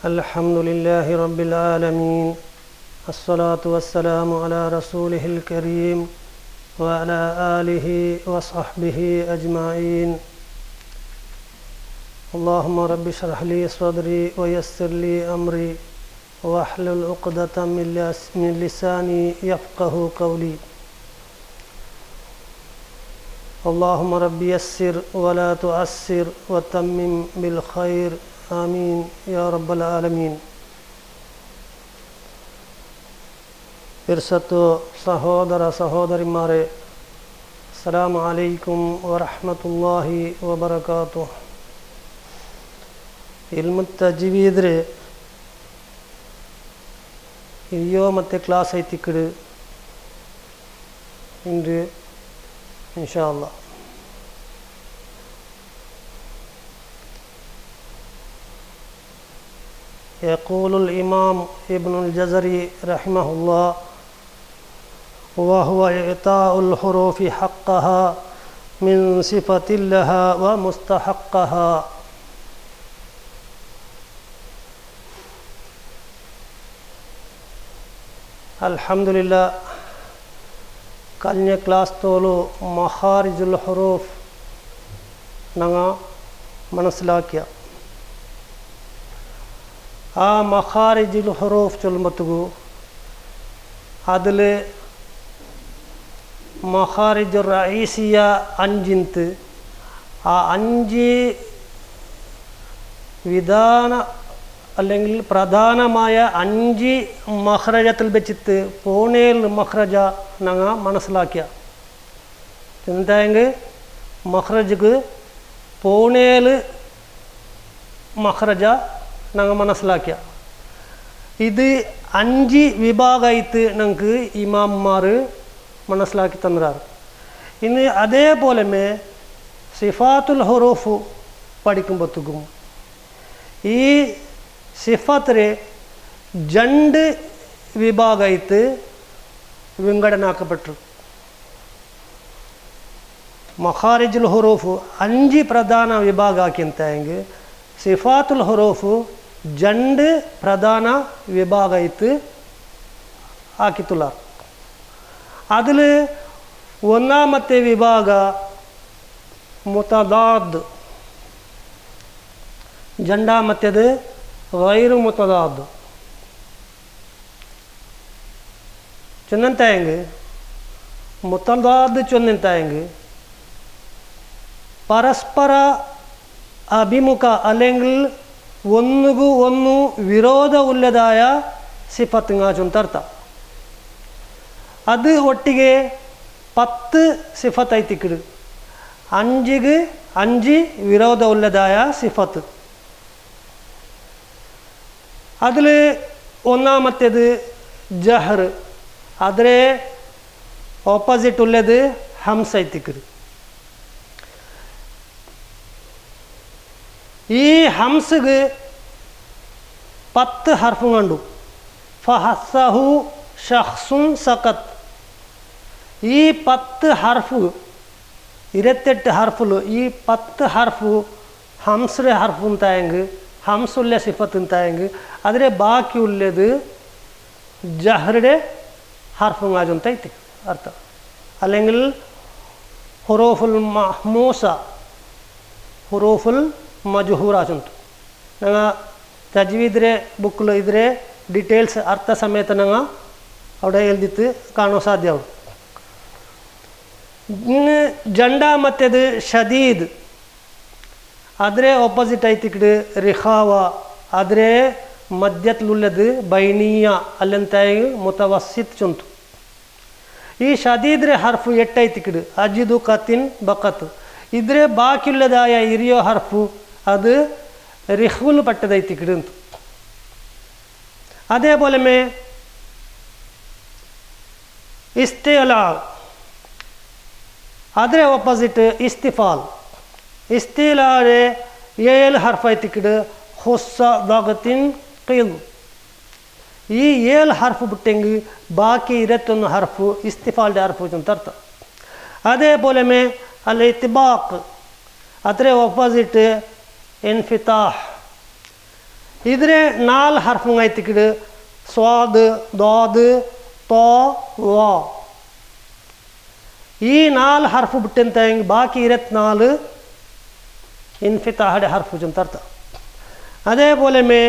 الحمد لله رب العالمين الصلاة والسلام على رسوله الكريم وعلى آله وصحبه أجمعين اللهم رب اشرح لي صدري ويسر لي أمري واحلل عقدة من لساني يفقه قولي اللهم رب يسر ولا تعسر وتمم بالخير آمين يا رب العالمين. ഇർസത്തു സഹോദര സഹോദരിമാരെ, അസ്സലാമു അലൈക്കും വറഹ്മത്തുള്ളാഹി വബറകാതുഹു. ഇൽമു തജ്വീദിലെ ഇരുപതാമത്തെ ക്ലാസ് എത്തിക്കട് ഇன்று ഇൻഷാ അല്ലാഹ്. يقول الإمام ابن الجزري رحمه الله وهو إعطاء الحروف حقها من صفة لها ومستحقها. الحمد لله. കഴിഞ്ഞ ക്ലാസ് തോലു മഖാരിജുൽ ഹുറൂഫ് ഞങ്ങൾ മനസ്സിലാക്കിയ ആ മഖാരിജുൽ ഹുറൂഫ് ചൊല്ലുമ്പോഴത്തേക്കു അതിൽ മഖാരിജുർ റഈസിയ അഞ്ചിന്ത് ആ അഞ്ച് വിധാന അല്ലെങ്കിൽ പ്രധാനമായ അഞ്ച് മഖ്റജത്തിൽ വെച്ചിട്ട് പോണേൽ മഖ്റജ ഞങ്ങൾ മനസ്സിലാക്കിയ എന്തായെങ്കിൽ മഖ്റജക്ക് പോണേൽ മഖ്റജ ഞങ്ങൾ മനസ്സിലാക്കിയ ഇത് അഞ്ച് വിഭാഗമായിട്ട് ഞങ്ങൾക്ക് ഇമാംമാർ മനസ്സിലാക്കി തന്നതാണ്. ഇനി അതേപോലെ സിഫാത്തുൽ ഹുറൂഫ് പഠിക്കുമ്പോഴത്തേക്കും ഈ സിഫാത്തിനെ രണ്ട് വിഭാഗമായിട്ട് വിഘടനാക്കപ്പെട്ടു. മഖാരിജുൽ ഹുറൂഫ് അഞ്ച് പ്രധാന വിഭാഗമാക്കിയെങ്കിൽ സിഫാത്തുൽ ഹുറൂഫ് രണ്ട് പ്രധാന വിഭാഗമായിട്ട് ആക്കിത്തുള്ള. അതിൽ ഒന്നാമത്തെ വിഭാഗ മുതദാദ്, രണ്ടാമത്തേത് ഗൈറു മുതദാദ്. ചൊന്നെന്തായെങ്കിൽ മുതദാദ് ചൊന്നെന്തായെങ്കിൽ പരസ്പര അഭിമുഖ അല്ലെങ്കിൽ ഒന്നുകു ഒന്നു വിരോധമുള്ളതായ സിഫത്തുങ്ങ ചൊന്തർത്ത. അത് ഒട്ടിಗೆ 10 സിഫത്തായിത്തിക്കിട്. അഞ്ചിಗೆ 5 വിരോധമുള്ളതായ സിഫത്ത്. അതിൽ ഒന്നാമത്തേത് ജഹർ, അതിലെ ഓപ്പോസിറ്റ് ഉള്ളത് ഹംസായിത്തിക്കിട്. ഈ ഹംസക്ക് 10 ഹർഫും കണ്ടു. ഫഹസ്സഹു ഷഖ്സുൻ സഖത്ത്. ഈ 10 ഹർഫ് 28 ഹർഫുൽ ഈ 10 ഹർഫ് ഹംസയുടെ ഹർഫ് ഉണ്ടായെങ്കിൽ ഹംസുള്ള സിഫത്ത് ഉണ്ടായെങ്കിൽ അതിലെ ബാക്കിയുള്ളത് ജഹറുടെ ഹർഫും ആജുന്തൈത്തി അർത്ഥം. അല്ലെങ്കിൽ ഹുറൂഫുൽ മഹ്മൂസ, ഹുറൂഫുൽ മജ്ഹൂറ ചുಂತು. ഞങ്ങൾ തജ്വീദിലെ ബുക്കിൽ ഇതിലെ ഡീറ്റെയിൽസ് അർത്ഥ സമയത്ത് ഞങ്ങൾ അവിടെ എഴുതിയിട്ട് കാണാൻ സാധ്യമാവും. ഇന്ന് രണ്ടാമത്തേത് ഷദീദ്, അതിലെ ഓപ്പോസിറ്റ് ആയിത്തിക്കിട് റിഖാവ, അതിലെ മധ്യത്തിലുള്ളത് ബൈനിയ അല്ലെന്തായി മുതവസ്സിത്ത് ചുಂತು. ഈ ഷദീദിലെ ഹർഫ് 8 ആയിത്തിക്കിട് അജിദു കത്തിൻ ബക്കത്ത്. ഇതിലെ ബാക്കിയുള്ളതായ 20 ഹർഫ് അത് റിഹ്വുൽ പെട്ടതായിത്തിക്കിട്. അതേപോലെ ഇസ്തിഅലാ, അതിലെ ഓപ്പോസിറ്റ് ഇസ്തിഫാൽ. ഇസ്തിലാലെ 7 ഹർഫായിത്തിക്കിട് ഹുസ്സ ദഗത്തിൻ ഖിൽ. ഈ 7 ഹർഫ് വിട്ടെങ്കിൽ ബാക്കി 21 ഹർഫ് ഇസ്തിഫാലിൻ്റെ ഹർഫ് ചൊന്തർത്ഥം. അതേപോലെ അൽ ഇത്ബാഖ്, അതിലെ ഓപ്പോസിറ്റ് ഇൻഫിതാഹ്. ഇതിന് 4 ഹർഫുങ്ങായിത്തിക്കിട് സ്വാദ് ദോദ് തോ വാ. ഈ 4 ഹർഫ് ಬಿಟ್ಟಂತಾಗಿ ബാക്കി 24 ഇൻഫിതാഹയുടെ ഹർഫ് ചുന്തർത്ത. അതേപോലെ മേ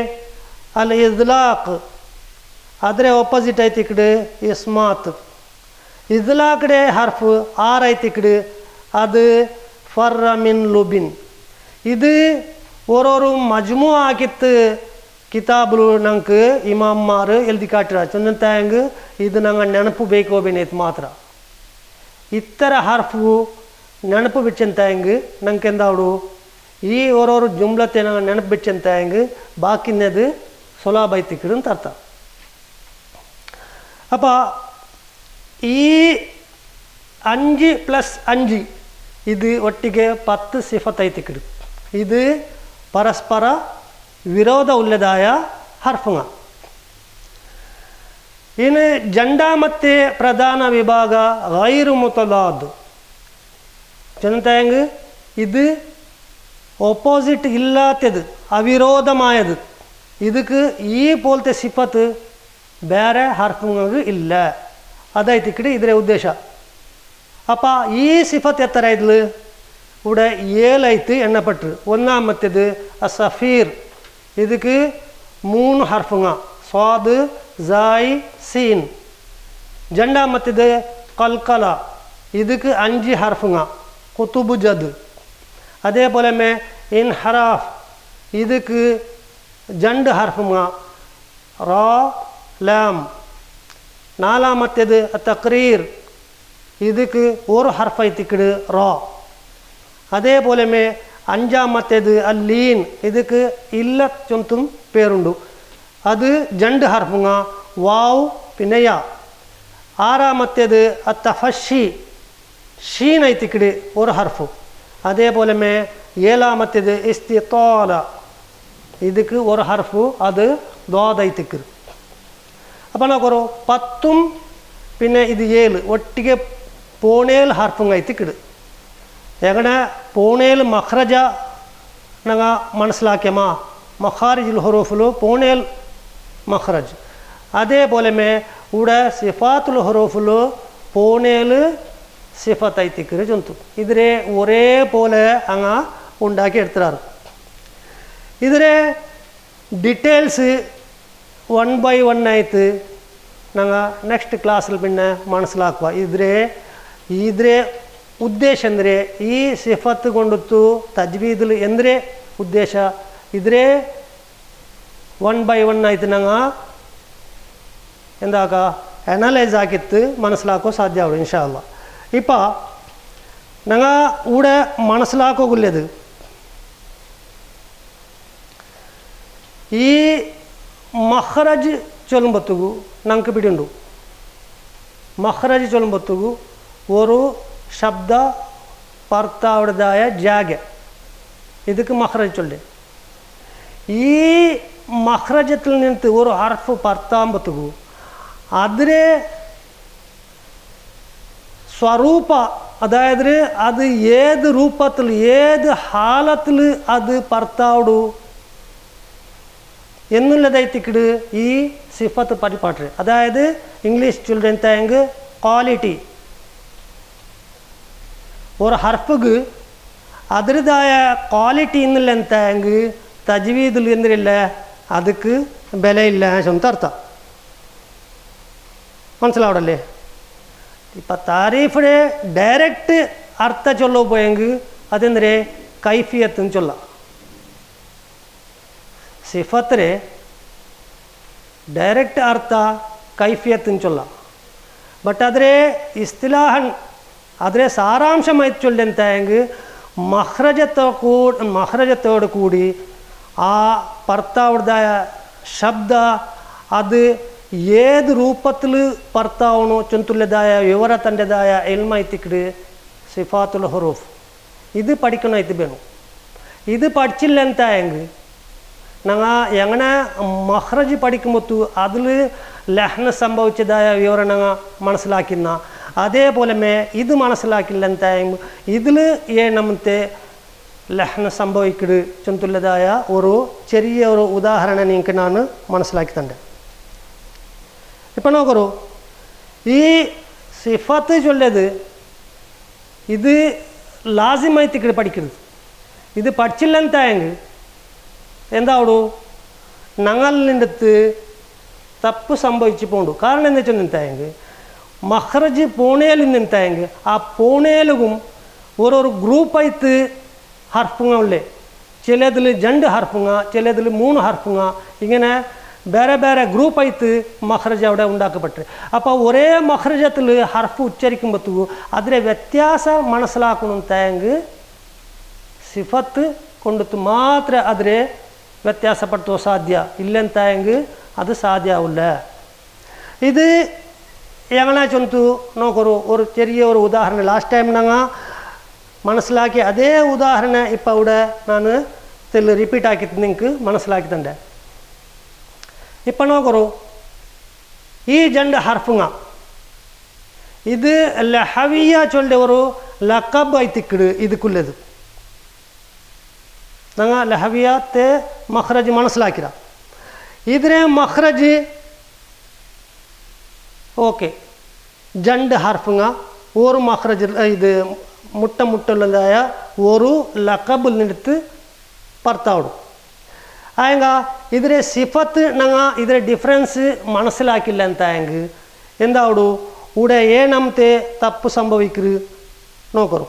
അൽ ഇദ്ലാഖ് ಅದರ ಆಪೋಸಿಟ್ ಐತಿಕಡೆ ಇಸ್ಮಾತ್. ಇದ್ಲಾಕಡೆ ಹರ್ಫ್ 6 ಐತಿಕಡೆ ಅದು ಫರ್ರ ಮಿನ್ ಲುಬಿನ್. ಇದು ಓರೋರು ಮಜ್ಮೂ ಆಗಿತ್ತು ಕಿತಾಬುಲು ನಂಗೆ ಇಮಾಮ್ಮಾರು ಎಲ್ದಿ ಕಾಟ್ರ ಚಂದಂತಾಂಗ ಇದು ನಂಗೆ ನೆನಪು ಬೇಕು ಬೇನೈತೆ ಮಾತ್ರ. ಇತರ ಹರ್ಫು ನೆನಪು ಬಿಚ್ಚಂತಾಂಗ ನಂಗೆ ಎಂದಾವಡು ಈ ಓರೋರು ಜುಮ್ಲತೆ ನಂಗೆ ನೆನಪು ಬಿಚ್ಚಂತಾಂಗ ಬಾಕಿನದು ಸುಲಭ ಐತಿಕಡೆ ಅಂತ ಅರ್ಥ. അപ്പോൾ ഈ 5 + 5 ഇത് ഒട്ടിಗೆ 10 സിഫത്തായിത്തിക്കിടും. ഇത് പരസ്പര വിരോധമുള്ളതായ ഹർഫുങ്ങ. ഇനി രണ്ടാമത്തെ പ്രധാന വിഭാഗ ഗൈറു മുതലാദ് ചെന്നതായെങ്കിൽ ഇത് ഓപ്പോസിറ്റ് ഇല്ലാത്തത് അവിരോധമായത്. ಇದಕ್ಕೆ ಈ പോലത്തെ സിഫത്ത് ಬೇರೆ ಹರ್ಫುಗಳಿಗೆ ಇಲ್ಲ. ಅದಾಯ್ತು ಕಡೆ ಇದರ ಉದ್ದೇಶ. ಅಪ್ಪ ಈ ಸಿಫತ್ ಎತ್ತರ ಇದ್ಲು ഇവിടെ 7 ಐತಿ ಎಣ್ಣಪಟ್ರು. ഒന്നാമത്തേത് അസഫീർ. ಇದಕ್ಕೆ 3 ഹർഫുങ്ങ സ്വാദ് സായ് സീൻ. രണ്ടാമത്തേത് കൽക്കല. ಇದಕ್ಕೆ 5 ഹർഫുങ്ങ കുതുബ് ജദ്. അതേപോലെ മേ ഇൻഹറാഫ്. ಇದಕ್ಕೆ 2 ഹർഫുങ്ങ റാ ലാം. നാലാമത്തേത് തക്രീർ. ಇದಕ್ಕೆ 1 ഹർഫ് ಐತಿക്കട് റാ. അതേപോലെ മേ അഞ്ചാമത്തേത് അല്ലീൻ. ಇದಕ್ಕೆ ഇല്ല ചൊന്തും പേരുണ്ട്. അത് 2 ഹർഫുങ്ങ വാവ് പിന്നെ യാ. ആറാമത്തേത് തഫഷി. ഷീൻ ಐತಿക്കട് 1 ഹർഫ്. അതേപോലെ മേ ഏഴാമത്തേത് ഇസ്തിത്താല. ಇದಕ್ಕೆ 1 ഹർഫ് അത് ദ്വാദ് ಐತಿക്കട്. അപ്പോൾ നോക്കറോ 10ഉം പിന്നെ ഇത് 7 ഒട്ടിಗೆ 17 ഹർഫുങ്ങായിത്തിക്കിട്. എങ്ങനെ 17 മഖ്റജ നങ്ങ മനസ്സിലാക്കിയമാ മഖാരിജുൽ ഹുറൂഫിലു 17 മഖ്റജ്. അതേപോലെ മേ ഇവിടെ സിഫാത്തുൽ ഹുറൂഫിലു 17 സിഫത്തായിത്തിക്കിട് ചൊന്തു. ഇതിരെ ഒരേപോലെ അങ്ങ ഉണ്ടാക്കി എടുത്തിറാറ്. ഇതിരെ ഡീറ്റെയിൽസ് 1 by 1 ആയിട്ട് ഞങ്ങൾ നെക്സ്റ്റ് ക്ലാസ്സിൽ പിന്നെ മനസ്സിലാക്കുക. ഇതിരെ ഉദ്ദേശം എന്തിരെ ഈ സിഫത്ത് കൊണ്ടുത്തു തജ്വീദിൽ എന്തിരെ ഉദ്ദേശ ഇതിരെ 1 by 1 ആയിട്ട് ഞങ്ങൾ എന്താക്കുക അനലൈസ് ആക്കിയിട്ട് മനസ്സിലാക്കുക സാധ്യമാവും ഇൻഷാ അല്ലാ. ഇപ്പം ഞങ്ങൾ ഇവിടെ മനസ്സിലാക്കുകയുള്ളത് ഈ മഖ്റജ് ചൊല്ലുമ്പത്തുകു നമുക്ക് പിടിയുണ്ടു. മഖ്റജ് ചൊല്ലുമ്പത്തുകു ഒരു ശബ്ദ ഭർത്താവുടേതായ ജാഗ. ಇದಕ್ಕೆ മഖ്റജ് ചൊല്ലേ. ഈ മഖ്റജത്തിൽ നിന്ന് ഒരു ഹർഫ് ഭർത്താമ്പത്തുകു അതിരെ സ്വരൂപ അതായത് അത് ഏത് രൂപത്തിൽ ഏത് ഹാലത്തിൽ അത് ഭർത്താവുടു എന്നുള്ളതായിത്തിക്കിട് ഈ സിഫത്ത് പരിപാട്ട്. അതായത് ഇംഗ്ലീഷ് ചിൽഡ്രൻ താങ്ക് ക്വാളിറ്റി. ഒരു ഹർഫുക്ക് അതിൻ്റെതായ ക്വാളിറ്റി എന്നുള്ള താങ്ക് തജ്വീദിൽ എന്തില്ല ಅದಕ್ಕೆ ಬೆಲೆ ಇಲ್ಲ ಅಂತ ಅರ್ಥ. മനസ്സിലാവടല്ലേ? ഇപ്പം താരീഫിടെ ഡയറക്റ്റ് അർത്ഥ ചൊല്ലോ പോയെങ്കിൽ അതെന്തരെ കൈഫിയത്ത് ചൊല്ല. സിഫത്തിരെ ಡೈರೆಕ್ಟ್ ಅರ್ಥ ಕೈಫಿಯತ್ ಚೊಲ್ಲ. ಬಟ್ ಆದರೆ ಇಸ್ತಿಲಾಹನ್ ಆದರೆ ಸಾರಾಂಶಮಾಯ್ತು ಚೊಲ್ಲಿ ಅಂತ ಹೆಂಗೆ മഖ്റജത്തോട് കൂടി ആ ഭർത്താവുടേതായ ശബ്ദ അത് ഏത് രൂപത്തിൽ ഭർത്താവണോ ചൊന്തുള്ളതായ വിവര തൻ്റെതായ എൽമൈത്തിക്കിട് സിഫാത്തുൽ ഹുറൂഫ് ഇത് പഠിക്കണമായിട്ട് വേണം. ഇത് പഠിച്ചില്ല ಅಂತ ಹೆಂಗೆ ഞങ്ങൾ എങ്ങനെ മഖ്റജ് പഠിക്കുമ്പോൾ അതിൽ ലഹ്ന സംഭവിച്ചതായ വിവരം ഞങ്ങൾ മനസ്സിലാക്കുന്ന അതേപോലെ ഇത് മനസ്സിലാക്കില്ല ಅಂತ ഇതിൽ ഏഴാമത്തെ ലഹ്ന സംഭവിക്കട് ചൊന്തുള്ളതായ ഒരു ചെറിയ ഒരു ഉദാഹരണം നിങ്ങൾക്ക് ഞാൻ മനസ്സിലാക്കി തണ്ട്. ഇപ്പം നോക്കൂ, ഈ സിഫത്ത് ചൊല്ലത് ഇത് ലാസിമായി തിക്കട് പഠിക്കരുത്. ഇത് പഠിച്ചില്ലെന്തായെങ്കിൽ എന്താവൂ, ഞങ്ങളുടെ അടുത്ത് തപ്പ് സംഭവിച്ചു പോണ്ടു. കാരണം എന്താ വെച്ചാൽ എന്തായെങ്കിൽ മഹ്റജ് പൂണേൽ നിന്നെങ്കിൽ ആ പൂണേലും ഓരോരോ ഗ്രൂപ്പായിട്ട് ഹർഫുങ്ങ ഉള്ളേ. ചിലതിൽ 2 ഹർഫുങ്ങ, ചിലതിൽ 3 ഹർഫുങ്ങ, ഇങ്ങനെ ಬೇರೆ ಬೇರೆ ಗ್ರೂಪ್ ಐತು ಮಖ್ರಜ അവിടെ ഉണ്ടാക്കപ്പെട്ടു. അപ്പോൾ ഒരേ മഖ്റജത്തിൽ ഹർഫ് ഉച്ചരിക്കുമ്പോൾ അതിലെ വ്യത്യാസം മനസ്സിലാക്കണമെങ്കിൽ സിഫത്ത് കൊണ്ടിട്ട് മാത്രമേ അതിലെ വ്യത്യാസപ്പെടുത്തുക സാധ്യ. ഇല്ലെന്തെങ്കിൽ അത് സാധ്യമാവില്ല. ഇത് എങ്ങനെ ചൊന്തു നോക്കൂ. ഒരു ചെറിയ ഒരു ഉദാഹരണം ലാസ്റ്റ് ടൈം ഞങ്ങൾ മനസ്സിലാക്കിയ അതേ ഉദാഹരണം ഇപ്പോൾ ഇവിടെ ഞാൻ റിപ്പീറ്റ് ആക്കിയിട്ട് നിങ്ങൾക്ക് മനസ്സിലാക്കി തന്നെ. ഇപ്പം നോക്കൂ, ഈ 2 ഹർഫുങ്ങ ഇത് ലഹവിയ ചൊല്ലിയ ഒരു ലക്കബ് ആയിത്തിക്കിട് ഇതുക്കുള്ളത്. ഞങ്ങൾ ലഹവിയത്തെ മഖ്റജ് മനസ്സിലാക്കിയ ഇതിനെ മഖ്റജ് ഓക്കെ 2 ഹർഫുങ്ങ ഒരു മഖ്റജ് ഇത് മുട്ടുള്ളതായ ഒരു ലക്കബിൽ നിന്നെടുത്ത് ഭർത്താവിടും. ആയെങ്ക ഇതിലെ സിഫത്ത് ഞങ്ങൾ ഇതിലെ ഡിഫറൻസ് മനസ്സിലാക്കില്ല എന്തായെങ്കിൽ എന്താവിടൂ ഇവിടെ ഏഴാമത്തെ തപ്പ് സംഭവിക്കരുത് നോക്കൂ.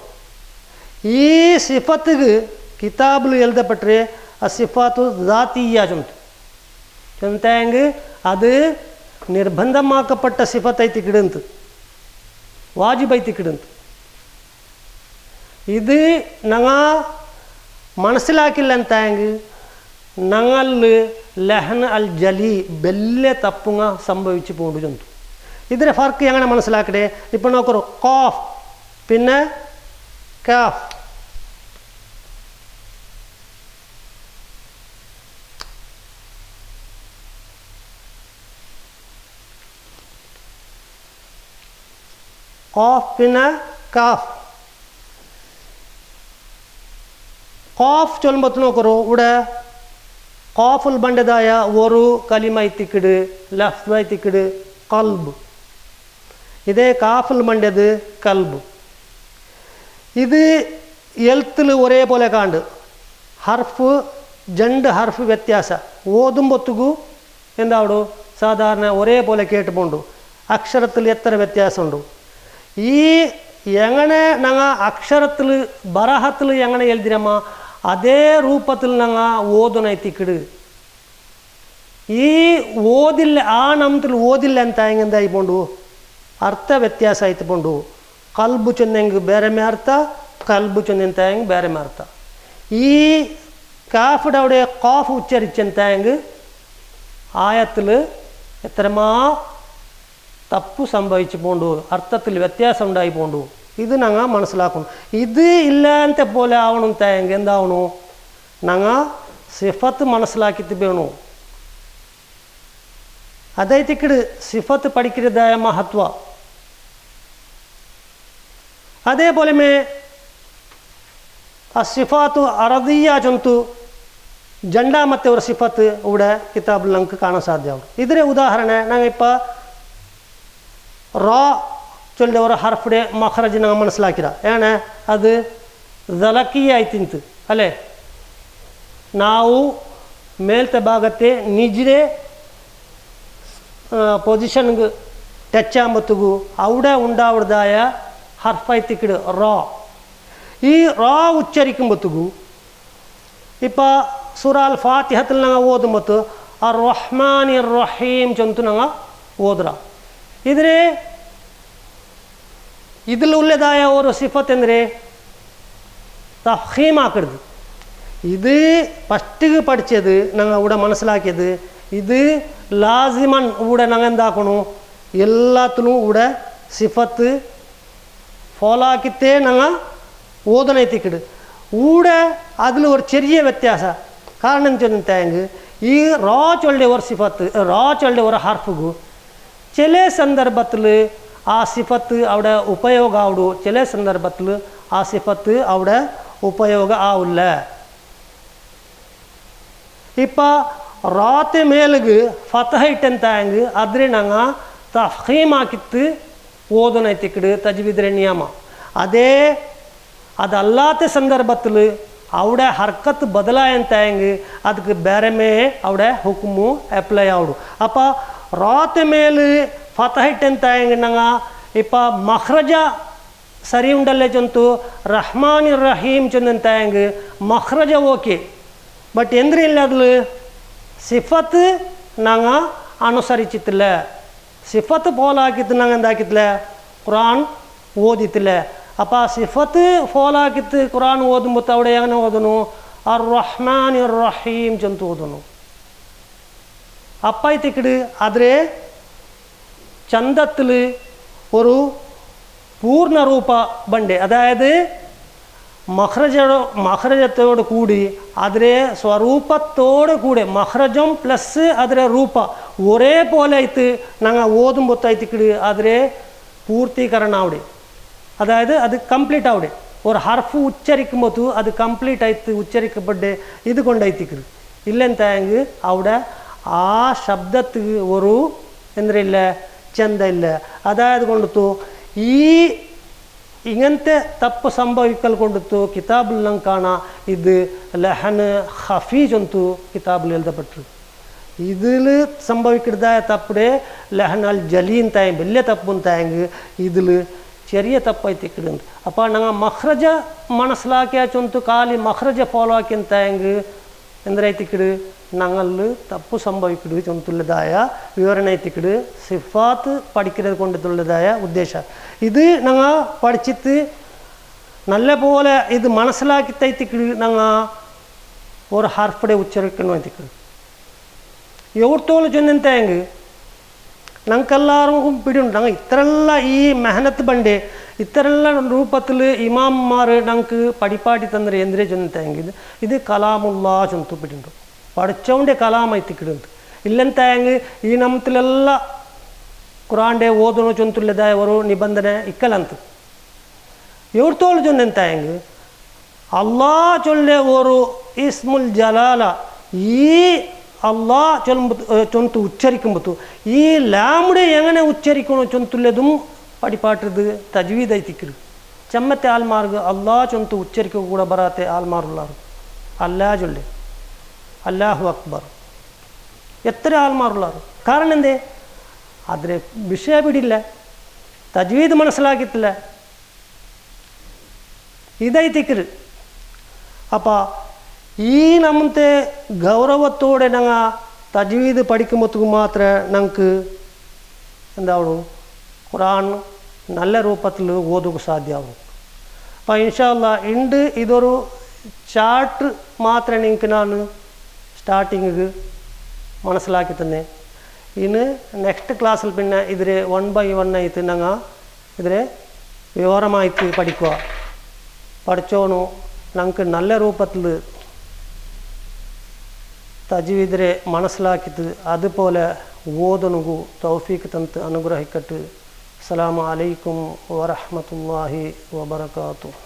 ഈ സിഫത്തുക്ക് കിതാബിൽ എഴുതപ്പെട്ടേ ആ സിഫാത്തു ദാത്തിയ ചൊന്തു എന്തായെങ്കിൽ അത് നിർബന്ധമാക്കപ്പെട്ട സിഫത്തായി കിടന്ത്, വാജിബായി കിടന്ത്. ഇത് ഞങ്ങൾ മനസ്സിലാക്കില്ല എന്തായെങ്കിൽ ഞങ്ങൾ ലഹ്ന അൽ ജലി വലിയ തപ്പുങ്ങ സംഭവിച്ചു പോകൂ ചൊന്തു. ഇതിൻ്റെ ഫർക്ക് എങ്ങനെ മനസ്സിലാക്കട്ടെ? ഇപ്പോൾ നോക്കൂ, ഖാഫ് പിന്നെ കാഫ്. ഖാഫ് പിന്നെ കാഫ്. ഖാഫ് ചൊല്ലുമ്പോൾ നോക്കൂ, ഇവിടെ ഖാഫുൽ ബണ്ടതായ ഒരു കലിമൈത്തിക്കിട് ലഫ്ദൈത്തിക്കിട് കൽബ്. ഇതേ കാഫുൽ ബണ്ടത് കൽബ്. ഇത് എഴുത്തിൽ ഒരേപോലെ കാണ്ട് ഹർഫ് 2 ഹർഫ് വ്യത്യാസ ഓതുമ്പൊത്തുകു എന്താവൂ സാധാരണ ഒരേപോലെ കേട്ട് പോണ്ടു. അക്ഷരത്തിൽ എത്ര വ്യത്യാസമുണ്ട്? ഈ എങ്ങനെ ഞങ്ങൾ അക്ഷരത്തിൽ ബറഹത്തിൽ എങ്ങനെ എഴുതിരമ്മ അതേ രൂപത്തിൽ ഞങ്ങൾ ഓതുനൈത്തിക്കിട്. ഈ ഓതില്ല ആ നമത്തിൽ ഓതില്ല എന്തായെങ്കിൽ എന്തായി പോണ്ടു ಅರ್ಥ ವ್ಯತ್ಯಾಸ ಆಯ್ತುಕೊಂಡು ಕಲ್ಬು ಚೆನ್ನಂಗೆ ಬೇರೆ ಅರ್ಥ ಕಲ್ಬು ಚೆನ್ನಂತಾಯಂಗೆ ಬೇರೆ ಅರ್ಥ. ഈ കാഫിടെ അവിടെ ഖാഫ് ഉച്ചരിച്ചെന്തായെങ്കിൽ ആയത്തിൽ എത്രമാ തപ്പ് സംഭവിച്ചു പോണ്ടു, അർത്ഥത്തിൽ വ്യത്യാസം ഉണ്ടായി പോണ്ടു. ഇത് ഞങ്ങൾ മനസ്സിലാക്കണം. ഇത് ഇല്ലാത്ത പോലെ ആവണം തായെങ്കിൽ എന്താവണു ഞങ്ങൾ സിഫത്ത് മനസ്സിലാക്കിയിട്ട് വേണു. അതായിട്ടിക്കിട് സിഫത്ത് പഠിക്കുന്നതായ മഹത്വ. അതേപോലെ ആ സിഫാത്തു അറദിയ ചൊന്തു 2ാമത്തെ ഒരു സിഫത്ത് ഇവിടെ കിതാബിൽ നമുക്ക് കാണാൻ സാധ്യമാവും. ഇതിൻ്റെ ഉദാഹരണം ഞങ്ങൾ ഇപ്പോൾ റോ ചൊല്ലിയ ഒരു ഹർഫിടെ മഖ്റജ് ഞങ്ങൾ മനസ്സിലാക്കിയ ഏണ് അത് ദലക്കിയായി തിന്ത് അല്ലേ. ನಾವು ಮೇಲ್ತೆ ಭಾಗത്തെ ನಿಜ್ರೆ പൊസിഷനിക്ക് ടച്ച് ആകുമ്പോഴത്തേക്കു അവിടെ ഉണ്ടാവുന്നതായ ഹർഫൈത്തിക്കിട് റോ. ഈ റോ ഉച്ചരിക്കുമ്പോഴത്തേക്കു ഇപ്പോൾ സൂറ അൽ ഫാത്തിഹത്തിൽ ഞങ്ങൾ ഓതുമ്പോൾ അർ റഹ്മാനി റഹീം ചൊന്തു ഞങ്ങൾ ഓതുക. ഇതിലുള്ളതായ ഒരു സിഫത്ത് എന്തിരെ തഫ്ഹീമാക്കരുത്. ഇത് ഫസ്റ്റ് പഠിച്ചത് ഞങ്ങൾ ഇവിടെ മനസ്സിലാക്കിയത് ഇത് ലാസിമൻ ഇവിടെ ഞങ്ങൾ എന്താക്കണു എല്ലാത്തിലും ഇവിടെ സിഫത്ത് ഫോളോ ആക്കിത്തേ ഞങ്ങൾ ഓതനെത്തിക്കിട്. ഇവിടെ അതിൽ ഒരു ചെറിയ വ്യത്യാസം. കാരണം ചെന്നെങ്കിൽ ഈ റോ ചൊല്ലിയ ഒരു സിഫത്ത് റോ ചൊല്ലിയ ഒരു ഹർഫുകു ചില സന്ദർഭത്തിൽ ആ സിഫത്ത് അവിടെ ഉപയോഗം ആവിടു, ചില സന്ദർഭത്തിൽ ആ സിഫത്ത് അവിടെ ಉಪಯೋಗ ಆವಿಲ್ಲ. ಇಪ್ಪ ರಾತೆ ಮೇಲಿಗೆ ಫತಹ ಇಟ್ಟಂತಾಂಗ ಆದ್ರೆ ನಂಗೆ ತಫೀಮ್ ಹಾಕಿತ್ತು ಓದನೈತಿಕ್ಕಡು ತಜ್ವೀದ್ರೆ ನಿಯಮ. അതല്ലാത്ത സന്ദർഭത്തിൽ അവിടെ ഹർക്കത്ത് ബദലായെങ്കിൽ ಅದಕ್ಕೆ ಬೇರೆ ಮೇ അവിടെ ಹುಕುಮು ಅಪ್ಲೈ ಆವಡು. ಅಪ್ಪ ರಾತೆ ಮೇಲೆ ಫತಹ ಇಟ್ಟಂತಾಂಗ ನಂಗೆ ಇಪ್ಪ ಮಖ್ರಜ ಸರಿ ಉಂಡಲ್ಲೇ ಚಂತು ರಹ್ಮಾನ್ ರಹೀಮ್ ಚಂದಂತಾಂಗ ಮಖ್ರಜ ಓಕೆ. ಬಟ್ ಎಂದ್ರೆ ಇಲ್ಲ ಅದು ಸಿಫತ್ ನಂಗೆ ಅನುಸರಿಸಿತ್ತಿಲ್ಲ. ಸಿಫತ್ ಫಾಲೋ ಹಾಕಿತ್ತು ನಂಗೆ ಎಂದಾಕಿತ್ತಿಲ್ಲ ഖുർആൻ ಓದಿತ್ತಿಲ್ಲ. ಅಪ್ಪ ಸಿಫತ್ ಫಾಲೋ ಹಾಕಿತ್ತು ഖുർആൻ ಓದುമ്പോൾ അവിടെ എങ്ങനെ ഓതുന്നു അർ റഹ്മാൻ റഹീം ചന്തു ഓതുന്നു. അപ്പായിത്തിക്കിട് ಆದರೆ ചന്തത്തിൽ ഒരു പൂർണ്ണരൂപ ബണ്ട്, അതായത് മഖ്റജത്തോട് കൂടി അതിലെ സ്വരൂപത്തോട് കൂടി മഖ്റജം പ്ലസ് അതിലെ ರೂಪ ഒരേപോലെ ആയിട്ട് ഞങ്ങൾ ഓതുമ്പോഴത്തേക്കിട് അതിലെ പൂർത്തീകരണം അവിടെ, അതായത് അത് കംപ്ലീറ്റ് അവിടെ. ഒരു ഹർഫ് ഉച്ചരിക്കുമ്പോൾ അത് കംപ്ലീറ്റ് ആയിട്ട് ഉച്ചരിക്കപ്പെട്ട് ഇത് കൊണ്ടായിത്തിക്കിട് ഇല്ലെന്തായെങ്കിൽ അവിടെ ആ ശബ്ദത്തിന് ഒരു എന്തില്ല ചെന്ത ഇല്ല. അതായത് കൊണ്ടിത്തു ഈ ഇങ്ങനത്തെ തപ്പ് സംഭവിക്കൽ കൊണ്ടിത്തു കിതാബിൽ നമുക്ക് കാണാം ഇത് ലഹന് ഹഫീ ചൊന്തു കിതാബിൽ എഴുതപ്പെട്ടു. ഇതിൽ സംഭവിക്കുന്നതായ തപ്പടെ ലഹൻ അൽ ജലീൻ തായും വലിയ തപ്പും തായെങ്കിൽ ഇതിൽ ചെറിയ തപ്പായിത്തിക്കിടുന്നു. അപ്പോൾ ഞങ്ങൾ മഖ്റജ മനസ്സിലാക്കിയ ചൊന്തു കാലി മഖ്റജ ഫോളോ ആക്കിയെന്തായെങ്കിൽ എന്തരൈത്തിക്കിട് ഞങ്ങളിൽ തപ്പ് സംഭവിക്കിട് ചൊന്തുള്ളതായ വിവരണത്തിക്കിട് സിഫാത്ത് പഠിക്കുന്നത് കൊണ്ടുള്ളതായ ഉദ്ദേശം. ഇത് ഞങ്ങൾ പഠിച്ചിട്ട് നല്ല പോലെ ഇത് മനസ്സിലാക്കി തൈത്തിക്കിട് ഞങ്ങൾ ഒരു ഹർഫടെ ഉച്ചരിക്കണം എത്തിക്കിട് എവിടത്തോളം ചൊന്നെന്തായെങ്കിൽ ഞങ്ങൾക്കെല്ലാവർക്കും പിടിയുണ്ട്. ഞങ്ങൾ ഇത്രയെല്ലാം ഈ മെഹനത്ത് ബണ്ടേ ഇത്തരെല്ലാം രൂപത്തിൽ ഇമാംമാർ ഞങ്ങൾക്ക് പഠിപ്പാട്ടി തന്നൊരു എന്തിനെ ചൊന്നെന്തായെങ്കിൽ ഇത് കലാമുല്ലാ ചൊന്തു പിടിയുണ്ട്. പഠിച്ചോണ്ടേ കലാമൈത്തിക്കിടുണ്ട്. ഇല്ലെന്തായെങ്കിൽ ഈ നമത്തിലെല്ല ഖുറാൻ്റെ ಓದೋನು ಚೊಂತುಲ್ಲದಾಯ ಅವರು ನಿಬಂಧನೆ ಇಕ್ಕಲಂತ ಎವ್ರತೋಳು ಚೊಂದೆಂತಾಯಂಗೆ ಅಲ್ಲಾ ಚೊಲ್ಲೆ ಅವರು ಇಸ್ಮುಲ್ ಜಲಾಲ ഈ അള്ളാ ചൊന്തു ഉച്ചരിക്കുമ്പോൾ ഈ ലാമുടെ എങ്ങനെ ഉച്ചരിക്കണോ ചൊന്തുള്ളതും പഠിപ്പാട്ടത് തജ്വീദായിത്തിക്കരുത്. ചമ്മത്തെ ആൽമാർക്ക് അള്ളാ ചൊന്തു ഉച്ചരിക്കുക കൂടെ ബറാത്തെ ആൽമാറുള്ളാറ് അല്ലാ ചൊല്ലെ അല്ലാഹു അക്ബർ എത്ര ആൽമാറുള്ളാറ്. കാരണം എന്തേ ಆದರೆ ವಿಷಯ ಬಿಡಿಲ್ಲ, ತಜ್ವೀದ್ മനസ്സിലാക്കിയിട്ടില്ല, ഇതായിത്തിക്കരുത്. അപ്പോൾ ഈ നമ്മത്തെ ഗൗരവത്തോടെ ഞങ്ങൾ തജ്വീദ് പഠിക്കുമ്പോൾ മാത്രമേ ഞങ്ങൾക്ക് എന്താവൂ ഖുർആൻ നല്ല രൂപത്തിൽ ഓതുക സാധ്യമാവും. അപ്പോൾ ഇൻഷാ അല്ലാ ഉണ്ട് ഇതൊരു ചാർട്ട് മാത്രമേ നിങ്ങൾക്ക് ഞാൻ സ്റ്റാർട്ടിങ് മനസ്സിലാക്കി തന്നെ. ഇന്ന് നെക്സ്റ്റ് ക്ലാസ്സിൽ പിന്നെ ഇതിരെ 1 by 1 ആയിട്ട് ഞങ്ങൾ ഇതിരെ വിവരമായിട്ട് പഠിക്കുക. പഠിച്ചോണു ഞങ്ങൾക്ക് നല്ല രൂപത്തിൽ തജ്വീദിരെ മനസ്സിലാക്കിയിട്ട് അതുപോലെ ഓതണു തൗഫീഖ് തന്ന് അനുഗ്രഹിക്കട്ടെ. അസ്സലാമു അലൈക്കും വറഹ്മത്തുള്ളാഹി വബറകാതുഹു.